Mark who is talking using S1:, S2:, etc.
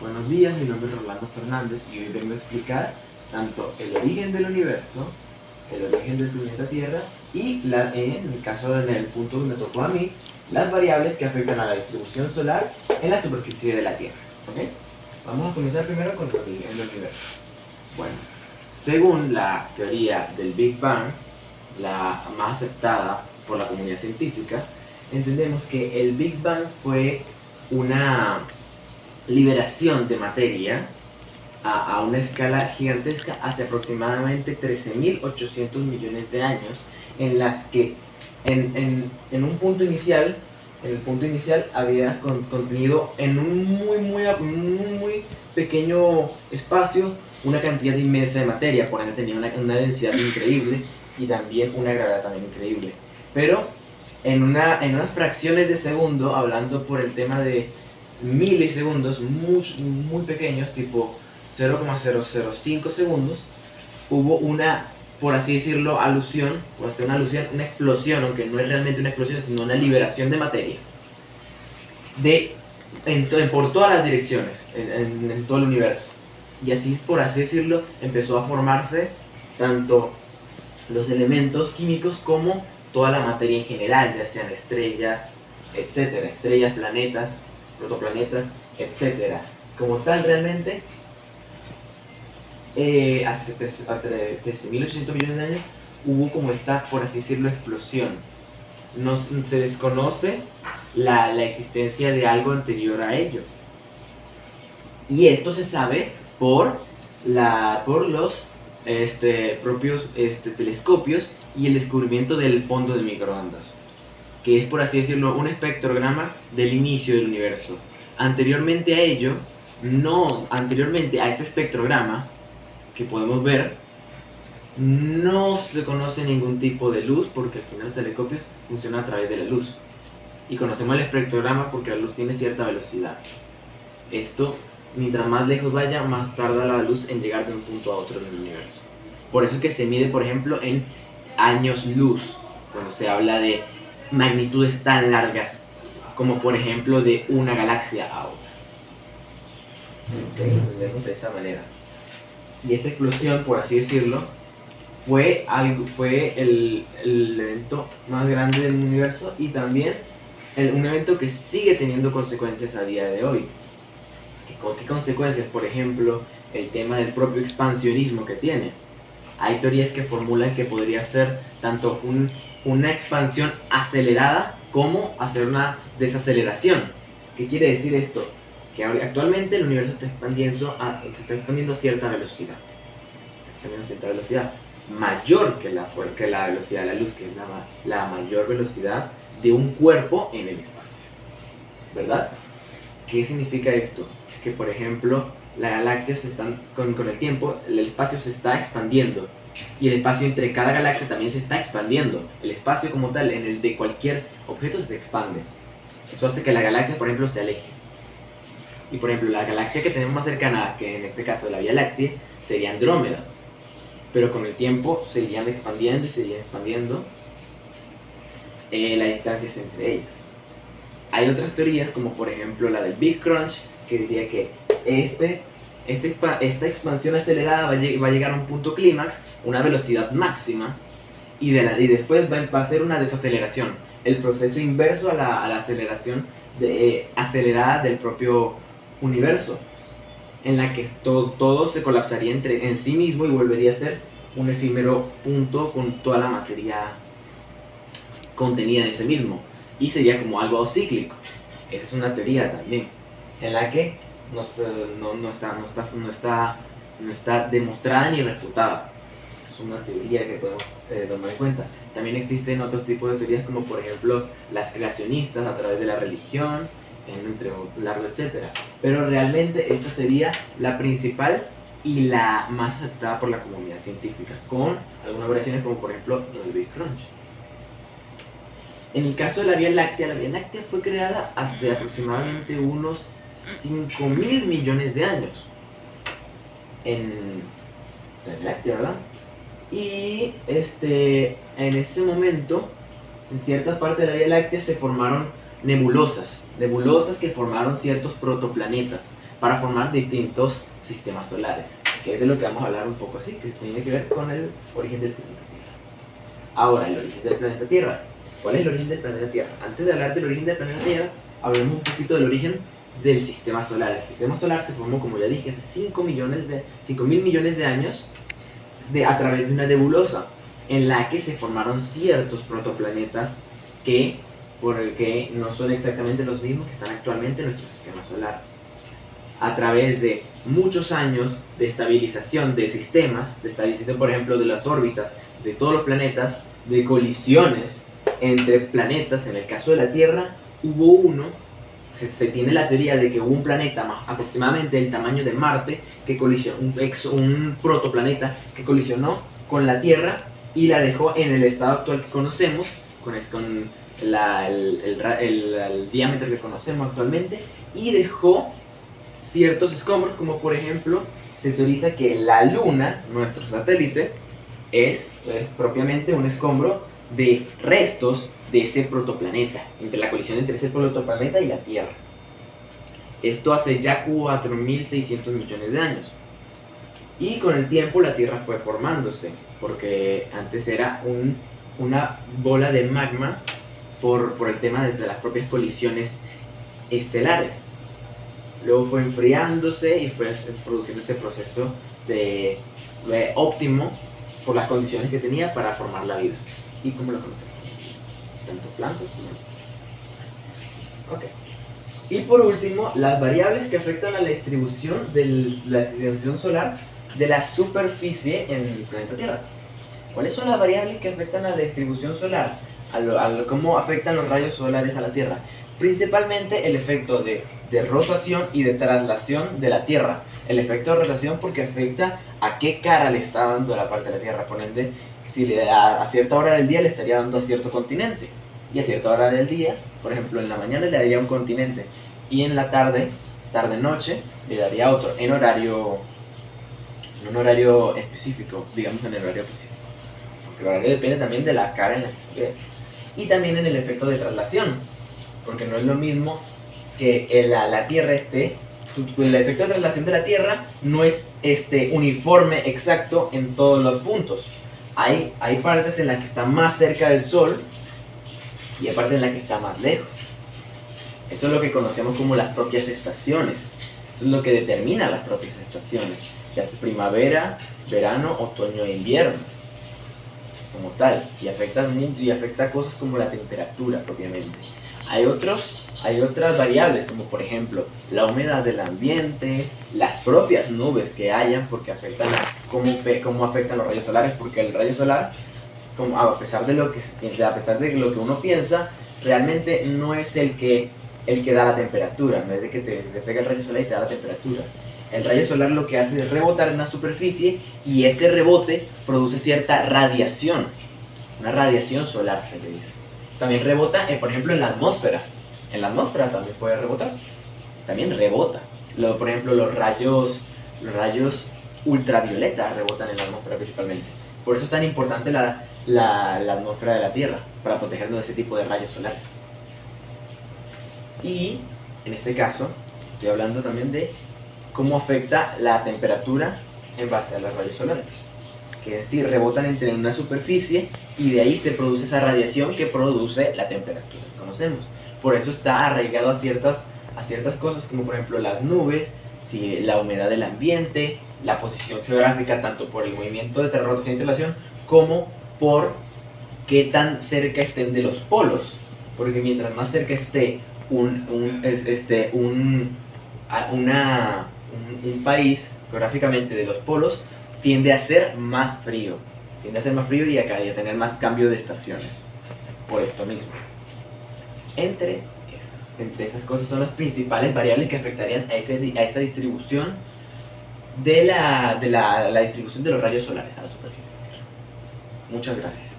S1: Buenos días, mi nombre es Rolando Fernández y hoy vengo a explicar tanto el origen del universo, el origen del planeta Tierra y, en el caso del punto que me tocó a mí, las variables que afectan a la distribución solar en la superficie de la Tierra. ¿Okay? Vamos a comenzar primero con el origen del universo. Bueno, según la teoría del Big Bang, la más aceptada por la comunidad científica, entendemos que el Big Bang fue una liberación de materia a una escala gigantesca hace aproximadamente 13.800 millones de años, en las que en un punto inicial, en el punto inicial había contenido en un muy pequeño espacio una cantidad inmensa de materia, por ende tenía una densidad increíble y también una gravedad también increíble. Pero en unas fracciones de segundo, hablando por el tema de milisegundos muy pequeños, tipo 0,005 segundos, hubo una, por así decirlo, alusión, por hacer una alusión, una explosión, aunque no es realmente una explosión, sino una liberación de materia por todas las direcciones, en todo el universo. Y así, por así decirlo, empezó a formarse tanto los elementos químicos como toda la materia en general, ya sean estrellas, etcétera, estrellas, planetas, protoplanetas, etcétera. Como tal, realmente, hace 13.800 millones de años hubo como esta, por así decirlo, explosión. Se desconoce la existencia de algo anterior a ello. Y esto se sabe por los propios telescopios y el descubrimiento del fondo de microondas, que es, por así decirlo, un espectrograma del inicio del universo. Anteriormente a ese espectrograma que podemos ver, no se conoce ningún tipo de luz, porque al final los telescopios funcionan a través de la luz. Y conocemos el espectrograma porque la luz tiene cierta velocidad. Esto, mientras más lejos vaya, más tarda la luz en llegar de un punto a otro en el universo. Por eso es que se mide, por ejemplo, en años luz, cuando se habla de magnitudes tan largas como, por ejemplo, de una galaxia a otra. Entendemos de esa manera. Y esta explosión, por así decirlo, fue el evento más grande del universo y también un evento que sigue teniendo consecuencias a día de hoy. ¿Qué consecuencias? Por ejemplo, el tema del propio expansionismo que tiene. Hay teorías que formulan que podría ser tanto una expansión acelerada como hacer una desaceleración. ¿Qué quiere decir esto? Que actualmente el universo se está expandiendo a cierta velocidad. Mayor que la velocidad de la luz, que es la mayor velocidad de un cuerpo en el espacio. ¿Verdad? ¿Qué significa esto? Que, por ejemplo, las galaxias con el tiempo, el espacio se está expandiendo. Y el espacio entre cada galaxia también se está expandiendo. El espacio como tal, en el de cualquier objeto, se expande. Eso hace que la galaxia, por ejemplo, se aleje. Y, por ejemplo, la galaxia que tenemos más cercana, que en este caso la Vía Láctea, sería Andrómeda. Pero con el tiempo se irían expandiendo las distancias entre ellas. Hay otras teorías, como por ejemplo la del Big Crunch, que diría que esta expansión acelerada va a llegar a un punto clímax, una velocidad máxima, y después va a ser una desaceleración, el proceso inverso a la aceleración acelerada del propio universo, en la que todo se colapsaría en sí mismo y volvería a ser un efímero punto con toda la materia contenida en ese mismo, y sería como algo cíclico. Esa es una teoría también, en la que no está demostrada ni refutada. Es una teoría que podemos tomar en cuenta. También existen otros tipos de teorías, como por ejemplo las creacionistas a través de la religión, entre largo, etcétera. Pero realmente esta sería la principal y la más aceptada por la comunidad científica, con algunas variaciones como por ejemplo el Big Crunch. En el caso de la Vía Láctea fue creada hace aproximadamente unos 5.000 millones de años en la Vía Láctea, ¿verdad? Y en ese momento, en ciertas partes de la Vía Láctea se formaron nebulosas que formaron ciertos protoplanetas. para formar distintos sistemas solares, que es de lo que vamos a hablar un poco así, que tiene que ver con el origen del planeta Tierra. Ahora, el origen del planeta Tierra. ¿Cuál es el origen del planeta Tierra? Antes de hablar del origen del planeta Tierra, hablemos un poquito del origen del sistema solar. El sistema solar se formó, como ya dije, hace 5.000 millones de años a través de una nebulosa en la que se formaron ciertos protoplanetas por el que no son exactamente los mismos que están actualmente en nuestro sistema solar. A través de muchos años de estabilización de sistemas, de estabilización por ejemplo de las órbitas de todos los planetas, de colisiones entre planetas, en el caso de la Tierra hubo uno, se tiene la teoría de que hubo un planeta más aproximadamente del tamaño de Marte, que colisionó, un protoplaneta que colisionó con la Tierra y la dejó en el estado actual que conocemos, con el diámetro que conocemos actualmente, y dejó ciertos escombros, como por ejemplo, se teoriza que la Luna, nuestro satélite, es propiamente un escombro de restos de ese protoplaneta, entre la colisión entre ese protoplaneta y la Tierra. Esto hace ya 4.600 millones de años. Y con el tiempo la Tierra fue formándose, porque antes era una bola de magma por el tema de las propias colisiones estelares. Luego fue enfriándose y fue produciendo este proceso de óptimo por las condiciones que tenía para formar la vida. ¿Y cómo lo conocemos? Tanto plantas como animales. Ok. Y por último, las variables que afectan a la distribución solar de la superficie en el planeta Tierra. ¿Cuáles son las variables que afectan a la distribución solar? ¿Cómo afectan los rayos solares a la Tierra? Principalmente el efecto de rotación y de traslación de la Tierra. El efecto de rotación porque afecta a qué cara le está dando la parte de la Tierra. Por ende, si a cierta hora del día le estaría dando a cierto continente, y a cierta hora del día, por ejemplo en la mañana le daría un continente, y en la tarde-noche le daría otro, en un horario específico, digamos en el horario específico, porque el horario depende también de la cara en la que esté, y también en el efecto de traslación, porque no es lo mismo que la Tierra el efecto de traslación de la Tierra no es uniforme, exacto en todos los puntos. Hay partes en las que está más cerca del Sol y hay partes en las que está más lejos. Eso es lo que conocemos como las propias estaciones. Eso es lo que determina las propias estaciones. Ya es primavera, verano, otoño e invierno. Como tal. Y afecta cosas como la temperatura propiamente. Hay otras variables, como por ejemplo la humedad del ambiente, las propias nubes que hayan, porque afectan cómo afectan los rayos solares, porque el rayo solar, a pesar de lo que uno piensa, realmente no es el que da la temperatura, no es de que te pega el rayo solar y te da la temperatura. El rayo solar lo que hace es rebotar en una superficie y ese rebote produce cierta radiación, una radiación solar se le dice. También rebota, por ejemplo, en la atmósfera. En la atmósfera también puede rebotar. También rebota. Por ejemplo, los rayos ultravioleta rebotan en la atmósfera principalmente. Por eso es tan importante la atmósfera de la Tierra, para protegernos de ese tipo de rayos solares. Y, en este caso, estoy hablando también de cómo afecta la temperatura en base a los rayos solares. Que en sí rebotan entre una superficie y de ahí se produce esa radiación que produce la temperatura que conocemos. Por eso está arraigado a ciertas cosas, como por ejemplo las nubes, la humedad del ambiente, la posición geográfica, tanto por el movimiento de rotación y traslación como por qué tan cerca estén de los polos. Porque mientras más cerca esté un país geográficamente de los polos, tiende a ser más frío y a tener más cambio de estaciones, por esto mismo. Entre esas cosas son las principales variables que afectarían a esa distribución de la distribución de los rayos solares a la superficie de la Tierra. Muchas gracias.